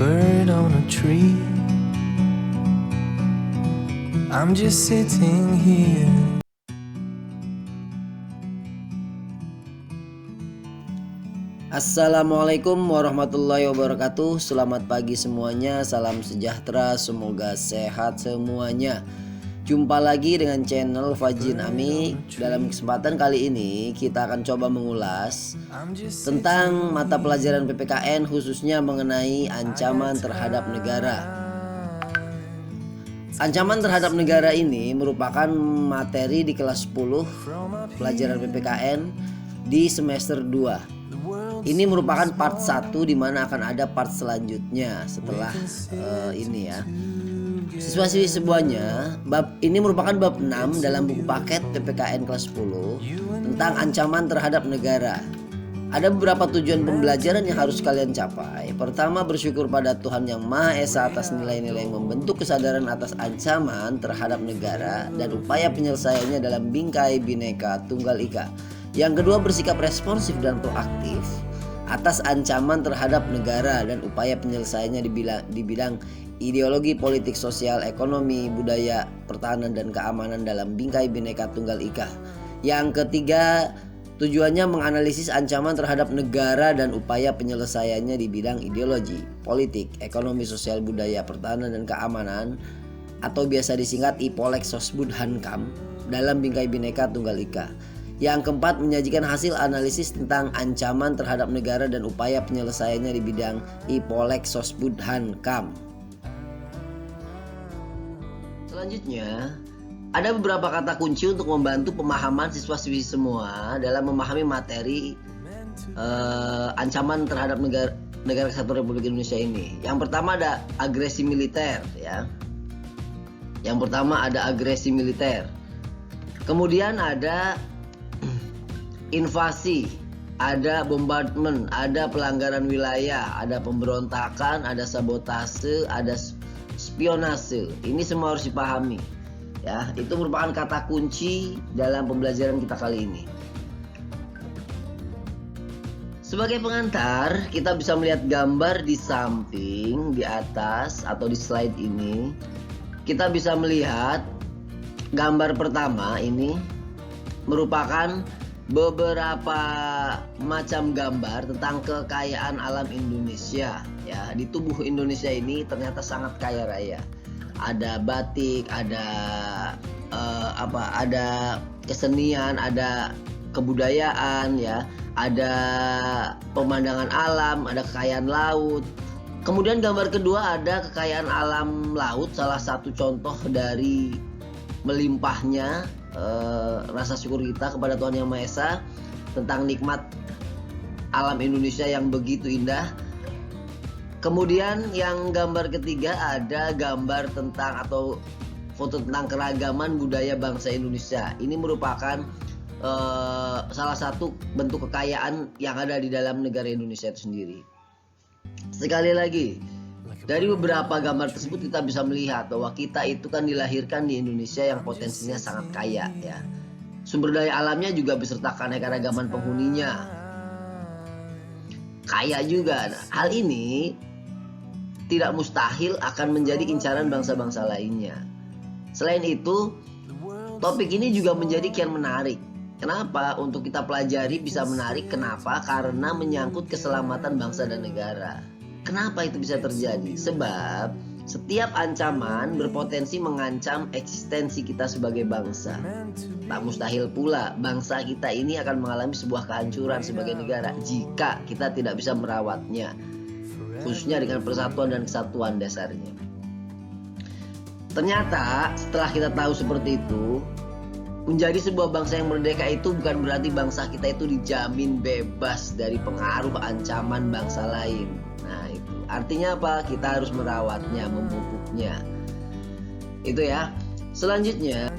bird on a tree. I'm just sitting here. Assalamualaikum warahmatullahi wabarakatuh. Selamat pagi semuanya, salam sejahtera, semoga sehat semuanya. Jumpa lagi dengan channel Fajin Ami. Dalam kesempatan kali ini kita akan coba mengulas tentang mata pelajaran PPKN, khususnya mengenai ancaman terhadap negara. Ancaman terhadap negara ini merupakan materi di kelas 10 pelajaran PPKN di semester 2. Ini merupakan part 1 di mana akan ada part selanjutnya setelah ini ya. Siswa-siswi semuanya, bab ini merupakan bab 6 dalam buku paket PPKN kelas 10 tentang ancaman terhadap negara. Ada beberapa tujuan pembelajaran yang harus kalian capai. Pertama, bersyukur pada Tuhan Yang Maha Esa atas nilai-nilai yang membentuk kesadaran atas ancaman terhadap negara dan upaya penyelesaiannya dalam Bingkai Bhinneka Tunggal Ika. Yang kedua, bersikap responsif dan proaktif atas ancaman terhadap negara dan upaya penyelesaiannya di bidang ideologi, politik, sosial, ekonomi, budaya, pertahanan, dan keamanan dalam Bingkai Bhinneka Tunggal Ika. Yang ketiga, tujuannya menganalisis ancaman terhadap negara dan upaya penyelesaiannya di bidang ideologi, politik, ekonomi, sosial, budaya, pertahanan, dan keamanan atau biasa disingkat IPOLEK Sosbud Hankam dalam Bingkai Bhinneka Tunggal Ika. Yang keempat, menyajikan hasil analisis tentang ancaman terhadap negara dan upaya penyelesaiannya di bidang IPOLEK Sosbud Hankam. Selanjutnya, ada beberapa kata kunci untuk membantu pemahaman siswa-siswi semua dalam memahami materi ancaman terhadap negara Kesatuan Republik Indonesia ini. Yang pertama ada agresi militer ya. Yang pertama ada agresi militer. Kemudian ada invasi, ada bombardment, ada pelanggaran wilayah, ada pemberontakan, ada sabotase, ada spionase. Ini semua harus dipahami. Ya, itu merupakan kata kunci dalam pembelajaran kita kali ini. Sebagai pengantar, kita bisa melihat gambar di samping, di atas atau di slide ini. Kita bisa melihat gambar pertama ini merupakan beberapa macam gambar tentang kekayaan alam Indonesia. Ya, di tubuh Indonesia ini ternyata sangat kaya raya. Ada batik, ada ada kesenian, ada kebudayaan ya, ada pemandangan alam, ada kekayaan laut. Kemudian gambar kedua ada kekayaan alam laut, salah satu contoh dari melimpahnya rasa syukur kita kepada Tuhan Yang Maha Esa tentang nikmat alam Indonesia yang begitu indah. Kemudian yang gambar ketiga ada gambar tentang atau foto tentang keragaman budaya bangsa Indonesia. Ini merupakan salah satu bentuk kekayaan yang ada di dalam negara Indonesia itu sendiri. Sekali lagi, dari beberapa gambar tersebut kita bisa melihat bahwa kita itu kan dilahirkan di Indonesia yang potensinya sangat kaya ya. Sumber daya alamnya juga beserta keanekaragaman penghuninya kaya juga. Nah, hal ini tidak mustahil akan menjadi incaran bangsa-bangsa lainnya. Selain itu, topik ini juga menjadi kian menarik. Kenapa? Untuk kita pelajari bisa menarik. Kenapa? Karena menyangkut keselamatan bangsa dan negara. Kenapa itu bisa terjadi? Sebab setiap ancaman berpotensi mengancam eksistensi kita sebagai bangsa. Tak mustahil pula bangsa kita ini akan mengalami sebuah kehancuran sebagai negara jika kita tidak bisa merawatnya, khususnya dengan persatuan dan kesatuan dasarnya. Ternyata setelah kita tahu seperti itu, menjadi sebuah bangsa yang merdeka itu bukan berarti bangsa kita itu dijamin bebas dari pengaruh ancaman bangsa lain. Nah itu artinya apa? Kita harus merawatnya, memupuknya. Itu ya. Selanjutnya,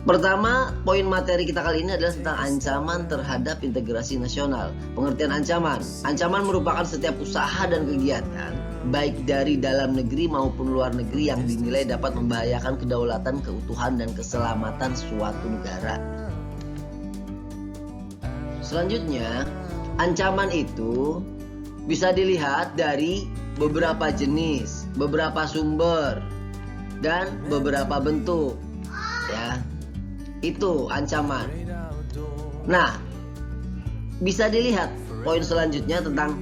pertama, poin materi kita kali ini adalah tentang ancaman terhadap integrasi nasional. Pengertian ancaman. Ancaman merupakan setiap usaha dan kegiatan, baik dari dalam negeri maupun luar negeri yang dinilai dapat membahayakan kedaulatan, keutuhan, dan keselamatan suatu negara. Selanjutnya, ancaman itu bisa dilihat dari beberapa jenis, beberapa sumber, dan beberapa bentuk. Ya, itu ancaman. Nah, bisa dilihat poin selanjutnya tentang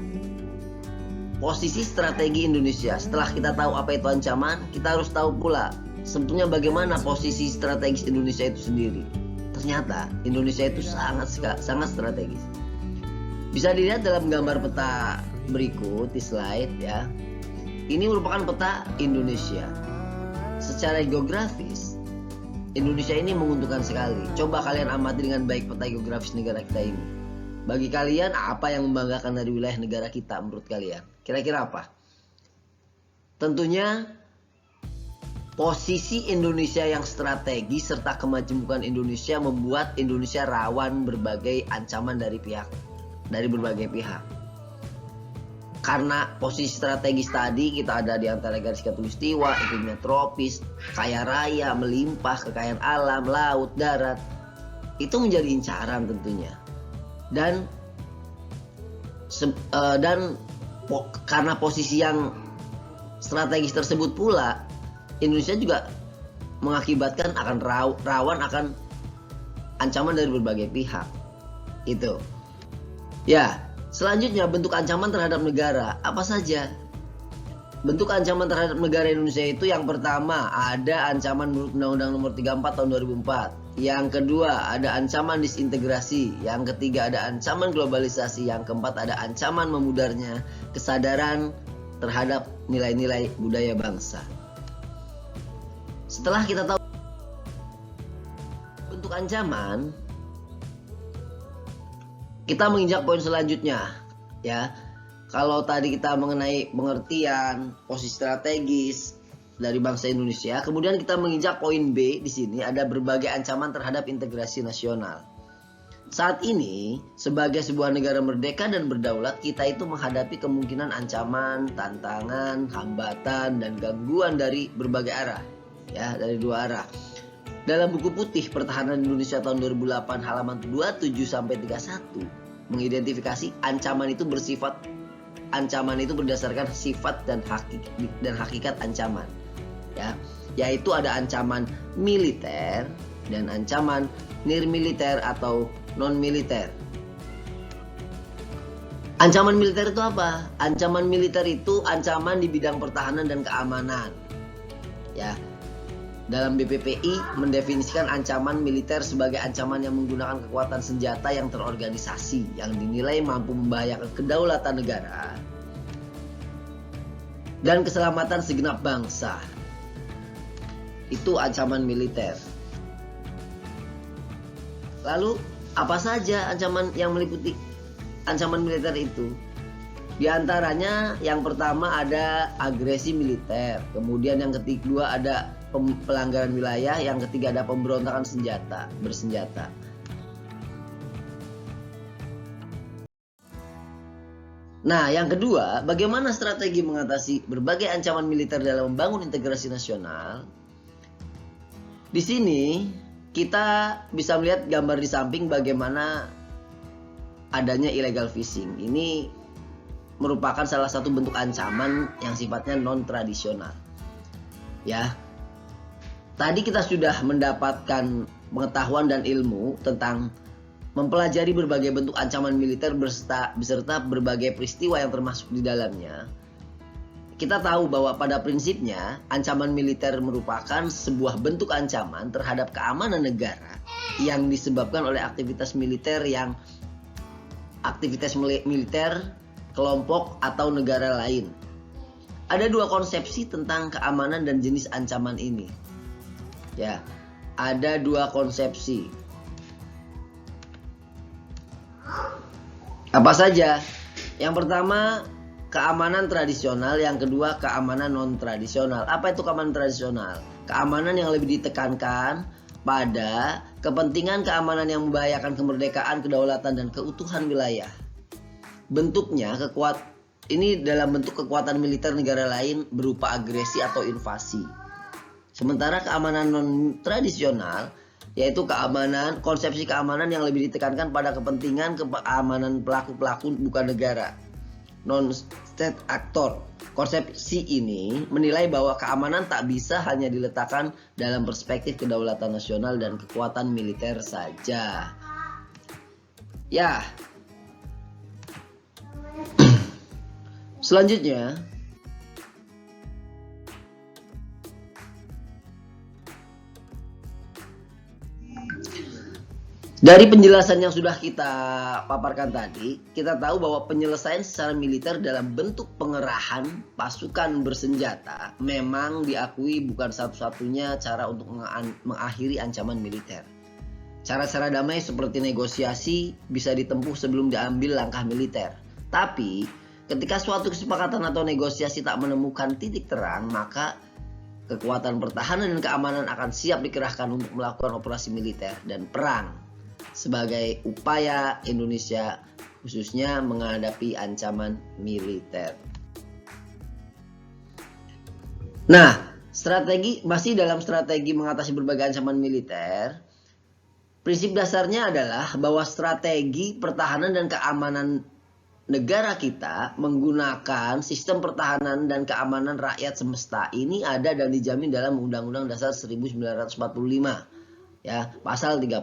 posisi strategi Indonesia. Setelah kita tahu apa itu ancaman, kita harus tahu pula sebetulnya bagaimana posisi strategis Indonesia itu sendiri. Ternyata Indonesia itu sangat strategis. Bisa dilihat dalam gambar peta berikut di slide ya. Ini merupakan peta Indonesia. Secara geografis, Indonesia ini menguntungkan sekali. Coba kalian amati dengan baik peta geografis negara kita ini. Bagi kalian, apa yang membanggakan dari wilayah negara kita menurut kalian? Kira-kira apa? Tentunya posisi Indonesia yang strategis serta kemajemukan Indonesia membuat Indonesia rawan berbagai ancaman dari berbagai pihak. Karena posisi strategis tadi, kita ada di antara garis khatulistiwa, iklimnya tropis, kaya raya, melimpah, kekayaan alam, laut, darat. Itu menjadi incaran tentunya. Dan karena posisi yang strategis tersebut pula, Indonesia juga mengakibatkan akan rawan akan ancaman dari berbagai pihak. Itu. Ya, selanjutnya bentuk ancaman terhadap negara. Apa saja? Bentuk ancaman terhadap negara Indonesia itu yang pertama ada ancaman menurut Undang-Undang Nomor 34 Tahun 2004. Yang kedua ada ancaman disintegrasi. Yang ketiga ada ancaman globalisasi. Yang keempat ada ancaman memudarnya kesadaran terhadap nilai-nilai budaya bangsa. Setelah kita tahu bentuk ancaman, kita menginjak poin selanjutnya, ya. Kalau tadi kita mengenai pengertian posisi strategis dari bangsa Indonesia, kemudian kita menginjak poin B di sini ada berbagai ancaman terhadap integrasi nasional. Saat ini, sebagai sebuah negara merdeka dan berdaulat, kita itu menghadapi kemungkinan ancaman, tantangan, hambatan, dan gangguan dari berbagai arah, ya, dari dua arah. Dalam buku putih Pertahanan Indonesia tahun 2008 halaman 27 sampai 31 mengidentifikasi ancaman itu berdasarkan sifat dan hakikat ancaman, ya, yaitu ada ancaman militer dan ancaman nirmiliter atau non militer. Ancaman militer itu apa? Ancaman militer itu ancaman di bidang pertahanan dan keamanan, ya. Dalam BPPI mendefinisikan ancaman militer sebagai ancaman yang menggunakan kekuatan senjata yang terorganisasi yang dinilai mampu membahayakan kedaulatan negara dan keselamatan segenap bangsa. Itu ancaman militer. Lalu apa saja ancaman yang meliputi ancaman militer itu? Di antaranya yang pertama ada agresi militer, kemudian yang kedua ada pelanggaran wilayah, yang ketiga ada pemberontakan bersenjata. Nah, yang kedua, bagaimana strategi mengatasi berbagai ancaman militer dalam membangun integrasi nasional? Di sini kita bisa melihat gambar di samping bagaimana adanya illegal fishing. Ini merupakan salah satu bentuk ancaman yang sifatnya non-tradisional. Ya. Tadi kita sudah mendapatkan pengetahuan dan ilmu tentang mempelajari berbagai bentuk ancaman militer beserta berbagai peristiwa yang termasuk di dalamnya. Kita tahu bahwa pada prinsipnya ancaman militer merupakan sebuah bentuk ancaman terhadap keamanan negara yang disebabkan oleh aktivitas militer kelompok atau negara lain. Ada dua konsepsi tentang keamanan dan jenis ancaman ini. Ya, ada dua konsepsi. Apa saja? Yang pertama, keamanan tradisional, yang kedua keamanan non-tradisional. Apa itu keamanan tradisional? Keamanan yang lebih ditekankan pada kepentingan keamanan yang membahayakan kemerdekaan, kedaulatan, dan keutuhan wilayah. Bentuknya ini dalam bentuk kekuatan militer negara lain berupa agresi atau invasi. Sementara keamanan non-tradisional yaitu konsepsi keamanan yang lebih ditekankan pada kepentingan keamanan pelaku-pelaku bukan negara. non-state actor. Konsepsi ini menilai bahwa keamanan tak bisa hanya diletakkan dalam perspektif kedaulatan nasional dan kekuatan militer saja. Ya. Selanjutnya, dari penjelasan yang sudah kita paparkan tadi, kita tahu bahwa penyelesaian secara militer dalam bentuk pengerahan pasukan bersenjata memang diakui bukan satu-satunya cara untuk mengakhiri ancaman militer. Cara-cara damai seperti negosiasi bisa ditempuh sebelum diambil langkah militer. Tapi, ketika suatu kesepakatan atau negosiasi tak menemukan titik terang, maka kekuatan pertahanan dan keamanan akan siap dikerahkan untuk melakukan operasi militer dan perang sebagai upaya Indonesia khususnya menghadapi ancaman militer. Nah, masih dalam strategi mengatasi berbagai ancaman militer, prinsip dasarnya adalah bahwa strategi pertahanan dan keamanan negara kita menggunakan sistem pertahanan dan keamanan rakyat semesta ini ada dan dijamin dalam Undang-Undang Dasar 1945 ya, pasal 30.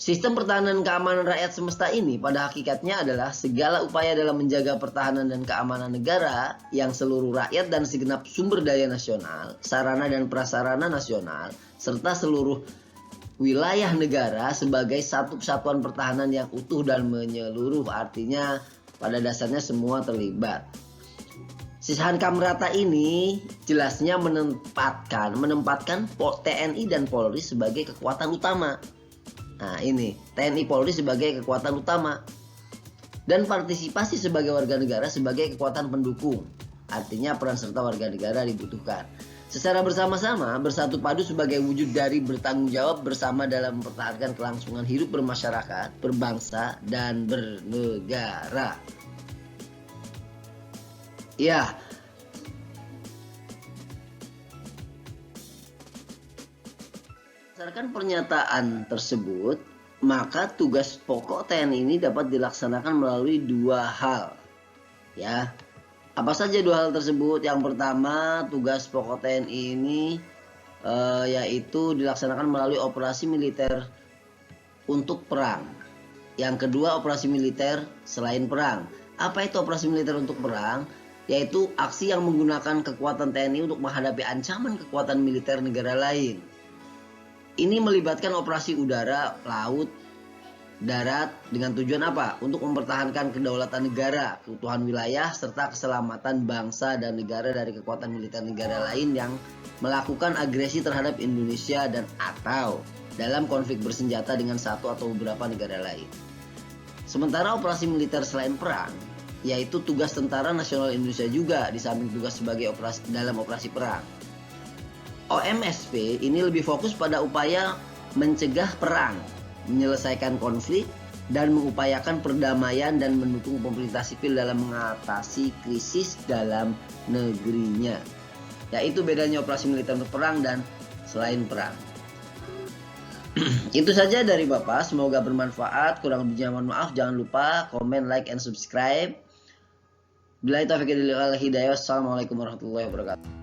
Sistem pertahanan dan keamanan rakyat semesta ini pada hakikatnya adalah segala upaya dalam menjaga pertahanan dan keamanan negara yang seluruh rakyat dan segenap sumber daya nasional, sarana dan prasarana nasional, serta seluruh wilayah negara sebagai satu kesatuan pertahanan yang utuh dan menyeluruh. Artinya pada dasarnya semua terlibat. Sisahan Kamrata ini jelasnya menempatkan TNI dan Polri sebagai kekuatan utama. Nah ini, TNI Polri sebagai kekuatan utama dan partisipasi sebagai warga negara sebagai kekuatan pendukung. Artinya peran serta warga negara dibutuhkan. Secara bersama-sama bersatu padu sebagai wujud dari bertanggung jawab bersama dalam mempertahankan kelangsungan hidup bermasyarakat, berbangsa, dan bernegara. Ya. Berdasarkan pernyataan tersebut, maka tugas pokok TNI ini dapat dilaksanakan melalui dua hal. Ya. Apa saja dua hal tersebut? Yang pertama, tugas pokok TNI ini yaitu dilaksanakan melalui operasi militer untuk perang. Yang kedua, operasi militer selain perang. Apa itu operasi militer untuk perang? Yaitu aksi yang menggunakan kekuatan TNI untuk menghadapi ancaman kekuatan militer negara lain. Ini melibatkan operasi udara, laut, darat dengan tujuan apa? Untuk mempertahankan kedaulatan negara, keutuhan wilayah, serta keselamatan bangsa dan negara dari kekuatan militer negara lain yang melakukan agresi terhadap Indonesia dan atau dalam konflik bersenjata dengan satu atau beberapa negara lain. Sementara operasi militer selain perang, yaitu tugas Tentara Nasional Indonesia juga di samping tugas sebagai dalam operasi perang. OMSP ini lebih fokus pada upaya mencegah perang, menyelesaikan konflik, dan mengupayakan perdamaian dan mendukung pemerintah sipil dalam mengatasi krisis dalam negerinya. Yaitu bedanya operasi militer untuk perang dan selain perang. Itu saja dari Bapak, semoga bermanfaat. Kurang lebihnya mohon maaf, jangan lupa komen, like, and subscribe. Billahi taufiq wal hidayah. Wassalamualaikum warahmatullahi wabarakatuh.